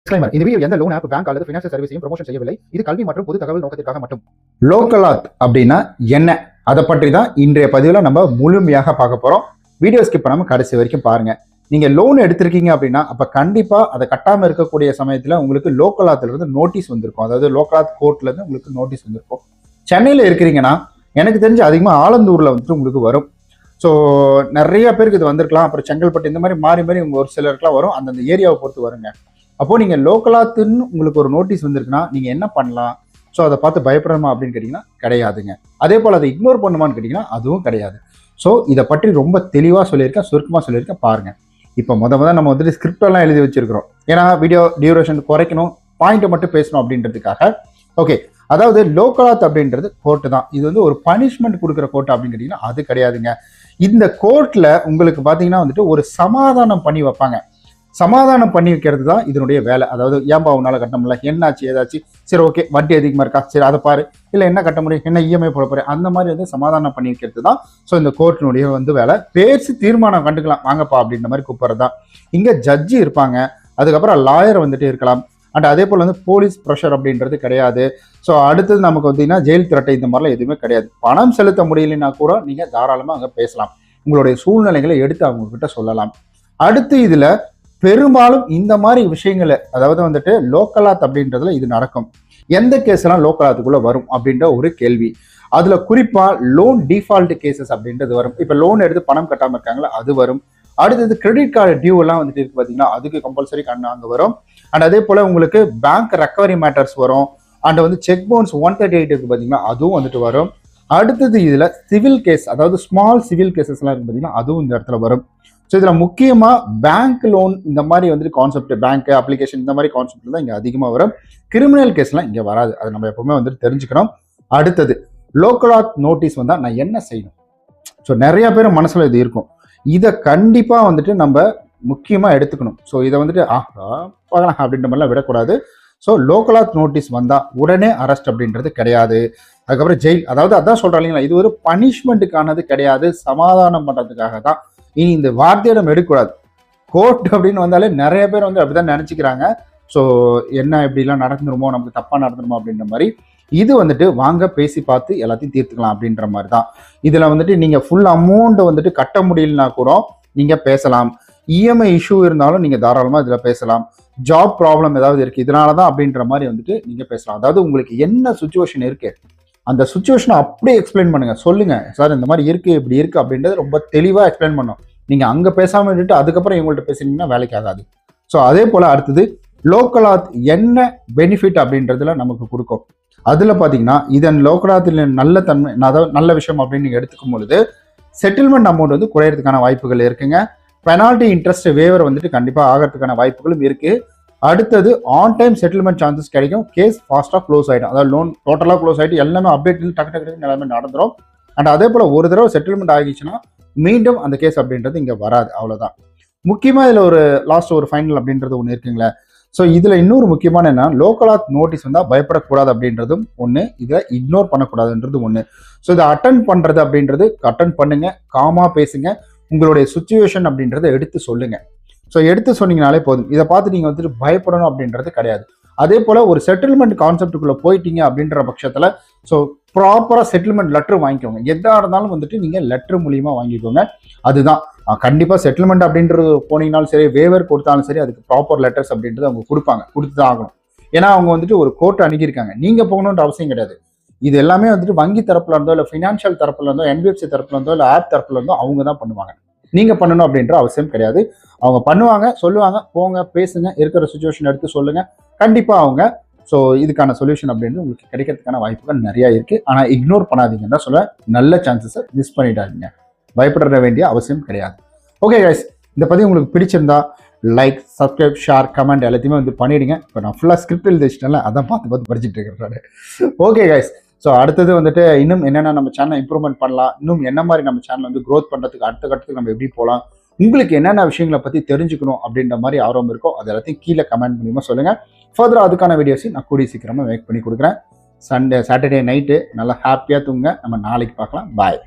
Disclaimer. இந்த video எந்த loan app, bank அல்லது ஃபைனான்சியல் சர்வீஸையும் ப்ரமோஷன் செய்யவில்லை. இது கல்வி மற்றும் பொது தகவல் நோக்கத்திற்காக மட்டும். லோக்கலாத் அப்படின்னா என்ன, அதை பற்றி தான் இன்றைய பதிவில் நம்ம முழுமையாக பார்க்க போறோம். வீடியோ ஸ்கிப் பண்ணாம கடைசி வரைக்கும் பாருங்க. நீங்க லோன் எடுத்திருக்கீங்க அப்படின்னா அப்ப கண்டிப்பா அதை கட்டாம இருக்கக்கூடிய சமயத்துல உங்களுக்கு லோக்கலாத்துல இருந்து நோட்டீஸ் வந்திருக்கும். அதாவது லோக்கலாத் கோர்ட்ல இருந்து உங்களுக்கு நோட்டீஸ் வந்திருக்கும். சென்னையில இருக்கிறீங்கன்னா எனக்கு தெரிஞ்சு அதிகமா ஆலந்தூர்ல வந்துட்டு உங்களுக்கு வரும். ஸோ நிறைய பேருக்கு இது வந்திருக்கலாம். அப்புறம் செங்கல்பட்டு இந்த மாதிரி மாறி மாறி உங்க ஒரு சிலருக்குலாம் வரும். அந்தந்த ஏரியாவை பொறுத்து வருங்க. அப்போ நீங்க லோக்கலாத்துன்னு உங்களுக்கு ஒரு நோட்டீஸ் வந்திருக்குன்னா நீங்க என்ன பண்ணலாம்? ஸோ அதை பார்த்து பயப்படணுமா அப்படின்னு கேட்டீங்கன்னா கிடையாதுங்க. அதே போல் அதை இக்னோர் பண்ணுமான்னு கேட்டீங்கன்னா அதுவும் கிடையாது. ஸோ இதை பற்றி ரொம்ப தெளிவாக சொல்லியிருக்கேன், சுருக்கமாக சொல்லியிருக்கேன் பாருங்க. இப்போ முத நம்ம வந்துட்டு ஸ்கிரிப்டெல்லாம் எழுதி வச்சிருக்கிறோம். ஏன்னா வீடியோ டியூரேஷன் குறைக்கணும், பாயிண்ட்டை மட்டும் பேசணும் அப்படின்றதுக்காக. ஓகே, அதாவது லோக்கலாத் அப்படின்றது கோர்ட்டு தான். இது வந்து ஒரு பனிஷ்மெண்ட் கொடுக்குற கோர்ட் அப்படின்னு கேட்டீங்கன்னா அது கிடையாதுங்க. இந்த கோர்ட்ல உங்களுக்கு பார்த்தீங்கன்னா வந்துட்டு ஒரு சமாதானம் பண்ணி வைப்பாங்க. சமாதானம் பண்ணி வைக்கிறது தான் இதனுடைய வேலை. அதாவது ஏன்பா உன்னால கட்ட முடியல, என்னாச்சு ஏதாச்சும், சரி ஓகே வட்டி அதிகமாக இருக்கா, சரி அதை பாரு, இல்லை என்ன கட்ட முடியும், என்ன இஎம்ஐ போட போறேன், அந்த மாதிரி வந்து சமாதானம் பண்ணி வைக்கிறது தான் ஸோ இந்த கோர்ட்டினுடைய வந்து வேலை. பேசி தீர்மானம் கண்டுக்கலாம் வாங்கப்பா அப்படின்ற மாதிரி கூப்பிட்றது தான். இங்கே ஜட்ஜி இருப்பாங்க, அதுக்கப்புறம் லாயர் வந்துட்டு இருக்கலாம். அண்ட் அதே போல் வந்து போலீஸ் ப்ரெஷர் அப்படின்றது கிடையாது. ஸோ அடுத்தது நமக்கு பார்த்தீங்கன்னா ஜெயில் திரட்டை இந்த மாதிரிலாம் எதுவுமே கிடையாது. பணம் செலுத்த முடியலன்னா கூட நீங்கள் தாராளமாக அங்கே பேசலாம், உங்களுடைய சூழ்நிலைகளை எடுத்து அவங்க கிட்ட சொல்லலாம். அடுத்து இதில் பெரும்பாலும் இந்த மாதிரி விஷயங்களை, அதாவது வந்துட்டு லோக்கலாத் அப்படின்றதுல இது நடக்கும். எந்த கேஸ் எல்லாம் லோக்கலாத்துக்குள்ள வரும் அப்படின்ற ஒரு கேள்வி. அதுல குறிப்பா லோன் டிஃபால்ட் கேசஸ் அப்படின்றது வரும். இப்ப லோன் எடுத்து பணம் கட்டாம இருக்காங்களா அது வரும். அடுத்தது கிரெடிட் கார்டு டியூ எல்லாம் வந்துட்டு இருக்கு பாத்தீங்கன்னா அதுக்கு கம்பல்சரி அங்க வரும். அண்ட் அதே போல உங்களுக்கு பேங்க் ரெக்கவரி மேட்டர்ஸ் வரும். அண்ட் வந்து செக் பவுன்ஸ் 138 இருக்கு பாத்தீங்கன்னா அதுவும் வந்துட்டு வரும். அடுத்தது இதுல சிவில் கேஸ், அதாவது ஸ்மால் சிவில் கேசஸ் எல்லாம் இருக்கு பாத்தீங்கன்னா அதுவும் இந்த இடத்துல வரும். ஸோ இதில் முக்கியமாக பேங்க் லோன் இந்த மாதிரி வந்துட்டு கான்செப்ட், பேங்க் அப்ளிகேஷன் இந்த மாதிரி கான்செப்ட் தான் இங்கே அதிகமாக வரும். கிரிமினல் கேஸ்லாம் இங்கே வராது. அது நம்ம எப்பவுமே வந்துட்டு தெரிஞ்சுக்கணும். அடுத்தது லோக்கலாத் நோட்டீஸ் வந்தால் நான் என்ன செய்யணும்? ஸோ நிறைய பேர் மனசில் இது இருக்கும். இதை கண்டிப்பாக வந்துட்டு நம்ம முக்கியமாக எடுத்துக்கணும். ஸோ இதை வந்துட்டு பார்க்கலாம் அப்படின்ற மாதிரிலாம் விடக்கூடாது. ஸோ லோக்கலாத் நோட்டீஸ் வந்தால் உடனே அரெஸ்ட் அப்படின்றது கிடையாது. அதுக்கப்புறம் ஜெயில், அதாவது அதான் சொல்கிறேன் இல்லைங்களா, இது ஒரு பனிஷ்மெண்ட்டுக்கானது கிடையாது, சமாதானம் பண்ணுறதுக்காக தான். இனி இந்த வார்த்தையை நம்ம எடுக்கக்கூடாது. கோர்ட் அப்படின்னு வந்தாலே நிறைய பேர் வந்து அப்படிதான் நினைச்சுக்கிறாங்க. ஸோ என்ன இப்படிலாம் நடந்துருமோ, நமக்கு தப்பா நடந்துருமோ அப்படின்ற மாதிரி. இது வந்துட்டு வாங்க பேசி பார்த்து எல்லாத்தையும் தீர்த்துக்கலாம் அப்படின்ற மாதிரி தான். இதுல வந்துட்டு நீங்க ஃபுல் அமௌண்ட் வந்துட்டு கட்ட முடியலனா கூட நீங்க பேசலாம். இஎம்ஐ இஷ்யூ இருந்தாலும் நீங்க தாராளமா இதுல பேசலாம். ஜாப் ப்ராப்ளம் ஏதாவது இருக்கு இதனாலதான் அப்படின்ற மாதிரி வந்துட்டு நீங்க பேசலாம். அதாவது உங்களுக்கு என்ன சுச்சுவேஷன் இருக்கு அந்த சுச்சுவேஷனை அப்படியே எக்ஸ்பிளைன் பண்ணுங்க. சொல்லுங்க சார் இந்த மாதிரி இருக்கு இப்படி இருக்கு அப்படின்றது ரொம்ப தெளிவாக எக்ஸ்பிளைன் பண்ணும். நீங்க அங்க பேசாம விட்டுட்டு அதுக்கப்புறம் இவங்கள்ட்ட பேசுனீங்கன்னா வேலைக்கு ஆகாது. ஸோ அதே போல அடுத்தது லோக்கலாத் என்ன பெனிஃபிட் அப்படின்றதுல நமக்கு கொடுக்கும். அதுல பாத்தீங்கன்னா இதன் லோக்கலாத்தில் நல்ல தன்மை, அதாவது நல்ல விஷயம் அப்படின்னு நீங்க எடுத்துக்கும் பொழுது செட்டில்மெண்ட் அமௌண்ட் வந்து குறையறதுக்கான வாய்ப்புகள் இருக்குங்க. பெனால்டி இன்ட்ரெஸ்ட் வேவர் வந்துட்டு கண்டிப்பா ஆகிறதுக்கான வாய்ப்புகளும் இருக்கு. அடுத்தது ஆன் டைம் செட்டில்மெண்ட் சான்சஸ் கிடைக்கும். கேஸ் ஃபாஸ்ட்டாக க்ளோஸ் ஆகிடும். அதாவது லோன் டோட்டலாக க்ளோஸ் ஆகிட்டு எல்லாமே அப்டேட் டக்கு எல்லாமே நடந்துடும். அண்ட் அதே போல் ஒரு தடவை செட்டில்மெண்ட் ஆகிடுச்சுன்னா மீண்டும் அந்த கேஸ் அப்படின்றது இங்கே வராது. அவ்வளோதான். முக்கியமாக இதில் ஒரு லாஸ்ட் ஒரு ஃபைனல் அப்படின்றது ஒன்று இருக்குங்களே. ஸோ இதில் இன்னொரு முக்கியமான என்ன, லோக்கலாத் நோட்டீஸ் வந்தால் பயப்படக்கூடாது அப்படின்றதும் ஒன்று, இதை இக்னோர் பண்ணக்கூடாதுன்றது ஒன்று. ஸோ இதை அட்டன் பண்ணுறது அப்படின்றது அட்டன் பண்ணுங்க, காமாக பேசுங்க, உங்களுடைய சுச்சுவேஷன் அப்படின்றத எடுத்து சொல்லுங்க. ஸோ எடுத்து சொன்னீங்கனாலே போதும். இதை பார்த்து நீங்கள் வந்துட்டு பயப்படணும் அப்படின்றது கிடையாது. அதே போல் ஒரு செட்டில்மெண்ட் கான்செப்டுக்குள்ளே போயிட்டீங்க அப்படின்ற பட்சத்தில் ஸோ ப்ராப்பராக செட்டில்மெண்ட் லெட்டர் வாங்கிக்கோங்க. எதாக இருந்தாலும் வந்துட்டு நீங்கள் லெட்டர் மூலியமாக வாங்கிக்கோங்க. அதுதான் கண்டிப்பாக செட்டில்மெண்ட் அப்படின்றது போனீங்கனாலும் சரி, வேவர் கொடுத்தாலும் சரி, அதுக்கு ப்ராப்பர் லெட்டர்ஸ் அப்படின்றது அவங்க கொடுப்பாங்க, கொடுத்து தான் ஆகணும். ஏன்னா அவங்க வந்துட்டு ஒரு கோர்ட் அணுகியிருக்காங்க, நீங்கள் போகணுன்ற அவசியம் கிடையாது. இது எல்லாமே வந்துட்டு வங்கி தரப்புல இருந்தோ, இல்லை ஃபினான்ஷியல் தரப்புல இருந்தோ, என்பிஎஃப்சி தரப்புல இருந்தோ, இல்லை ஆப் தரப்புல இருந்தோ அவங்க தான் பண்ணுவாங்க. நீங்க பண்ணணும் அப்படின்ற அவசியம் கிடையாது. அவங்க பண்ணுவாங்க, சொல்லுவாங்க, போங்க பேசுங்க, இருக்கிற சுச்சுவேஷன் எடுத்து சொல்லுங்க. கண்டிப்பா அவங்க ஸோ இதுக்கான சொல்யூஷன் அப்படின்றது உங்களுக்கு கிடைக்கிறதுக்கான வாய்ப்புகள் நிறைய இருக்கு. ஆனா இக்னோர் பண்ணாதீங்கன்னு தான் சொல்ல, நல்ல சான்சஸை மிஸ் பண்ணிடாதீங்க. பயப்பட வேண்டிய அவசியம் கிடையாது. ஓகே கைஸ், இந்த பதிவு உங்களுக்கு பிடிச்சிருந்தா லைக், சப்ஸ்கிரைப், ஷேர், கமெண்ட் எல்லாத்தையுமே வந்து பண்ணிடுங்க. இப்போ நான் ஃபுல்லாக ஸ்கிரிப்ட் எழுதி வச்சுட்டேன்ல, அதான் பார்த்து படிச்சுட்டு இருக்கிறேன். ஓகே கைஸ், ஸோ அடுத்தது வந்துட்டு இன்னும் என்னென்ன நம்ம சேனல் இம்ப்ரூவ்மெண்ட் பண்ணலாம், இன்னும் என்ன மாதிரி நம்ம சேனல் வந்து க்ரோத் பண்ணுறதுக்கு அடுத்த கட்டத்துக்கு நம்ம எப்படி போகலாம், உங்களுக்கு என்னென்ன விஷயங்களை பற்றி தெரிஞ்சுக்கணும் அப்படின்ற மாதிரி ஆர்வம் இருக்கோ அது எல்லாத்தையும் கீழே கமெண்ட் மூலியமா சொல்லுங்கள். ஃபர்தராக அதுக்கான வீடியோஸையும் நான் கூடிய சீக்கிரமாக மேக் பண்ணி கொடுக்குறேன். சாட்டர்டே நைட்டு நல்லா ஹாப்பியாக தூங்க. நம்ம நாளைக்கு பார்க்கலாம். பாய்.